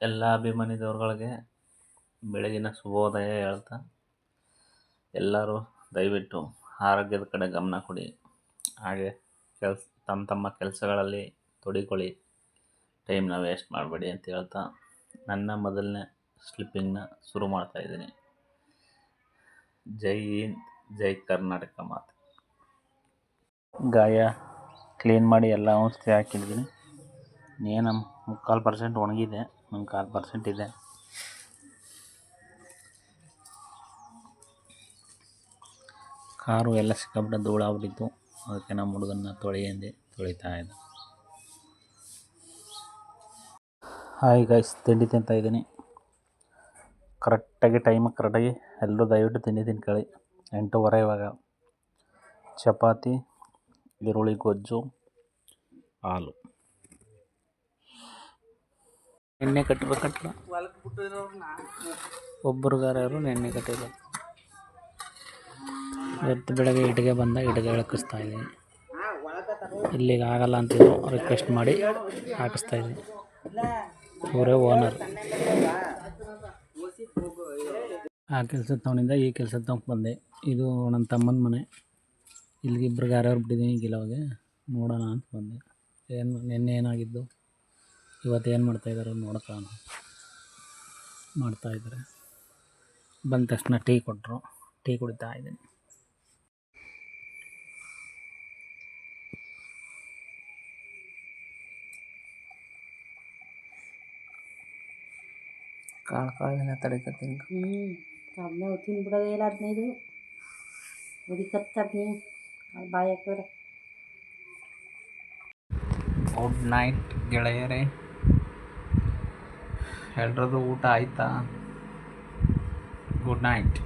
ಎಲ್ಲ ಅಭಿಮಾನಿದವ್ರುಗಳಿಗೆ ಬೆಳಗಿನ ಶುಭೋದಯ ಹೇಳ್ತಾ ಎಲ್ಲರೂ ದಯವಿಟ್ಟು ಆರೋಗ್ಯದ ಕಡೆ ಗಮನ ಕೊಡಿ. ಹಾಗೆ ತಮ್ಮ ಕೆಲಸಗಳಲ್ಲಿ ತೊಡಗಿಕೊಳ್ಳಿ. ಟೈಮ್ನ ವೇಸ್ಟ್ ಮಾಡಬೇಡಿ ಅಂತ ಹೇಳ್ತಾ ನನ್ನ ಮೊದಲನೇ ಸ್ಲಿಪ್ಪಿಂಗ್ನ ಶುರು ಮಾಡ್ತಾಯಿದ್ದೀನಿ. ಜೈ ಹಿಂದ್, ಜೈ ಕರ್ನಾಟಕ ಮಾತೆ. ಗಾಯ ಕ್ಲೀನ್ ಮಾಡಿ ಎಲ್ಲ ಔಷಧಿ ಹಾಕಿದ್ದೀನಿ. ಏನು 3/4% ಒಣಗಿದೆ, 1/4% ಇದೆ. ಕಾರು ಎಲ್ಲ ಸಿಕ್ಕಾಬಿಟ್ಟು ಧೂಳಾಗ್ಬಿಟ್ಟಿತ್ತು. ಅದಕ್ಕೆ ನಮ್ಮ ಹುಡುಗನ್ನ ತೊಳಿತಾ ಇದ್ದೆ. ಹಾಯ್ ಗೈಸ್, ತಿಂಡಿ ತಿಂತಾಯಿದ್ದೀನಿ. ಕರೆಕ್ಟಾಗಿ ಎಲ್ಲರೂ ದಯವಿಟ್ಟು ತಿಂಡಿ ತಿನ್ಕೊಳ್ಳಿ. 8:15 ಇವಾಗ. ಚಪಾತಿ, ಈರುಳ್ಳಿ ಗೊಜ್ಜು, ಹಾಲು. ನೆನ್ನೆ ಕಟ್ಟಿರೋ ಕಟ್ಟಡ ಒಬ್ಬರುಗಾರರು ನೆನ್ನೆ ಕಟ್ಟಿರೋ. ಇವತ್ತು ಬೆಳಗ್ಗೆ ಇಟ್ಟಿಗೆ ಇಳಕಿಸ್ತಾ ಇದ್ದೀನಿ. ಇಲ್ಲಿಗೆ ಆಗಲ್ಲ ಅಂತಿದ್ರು, ರಿಕ್ವೆಸ್ಟ್ ಮಾಡಿ ಹಾಕಿಸ್ತಾ ಇದ್ದೀನಿ. ಅವರೇ ಓನರ್. ಆ ಕೆಲಸದ ತವನಿಂದ ಈ ಕೆಲಸದ ತಗೊಂಡು ಬಂದೆ. ಇದು ನನ್ನ ತಮ್ಮನ ಮನೆ. ಇಲ್ಲಿಗೆ ಇಬ್ಬರು ಗಾರೆಯವ್ರು ಬಿಟ್ಟಿದ್ದೀನಿ ಗಿಲೋಗೆ. ನೋಡೋಣ ಅಂತ ಬಂದೆ. ನೆನ್ನೆ ಏನಾಗಿದ್ದು, ಇವತ್ತು ಏನು ಮಾಡ್ತಾಯಿದ್ದಾರೆ ನೋಡ್ಕೊಳ್ಳೋಣ. ಮಾಡ್ತಾಯಿದ್ದಾರೆ. ಬಂದ ತಕ್ಷಣ ಟೀ ಕೊಟ್ಟರು, ಟೀ ಕುಡಿತಾ ಇದ್ದೀನಿ. ಕಾಳಿನ ತಡಿಕತ್ತೀನಿ. ಅದನ್ನ ತಿನ್ಬಿಡೋದು ಇಲ್ಲ 15 ಉರಿಕತ್ತದ್ನಿ ಬಾಯಿ ಹಾಕಿದ್ರೆ. ಗುಡ್ ನೈಟ್ ಗೆಳೆಯರೇ. ಎಲ್ರದ್ದು ಊಟ ಆಯಿತಾ? Good night.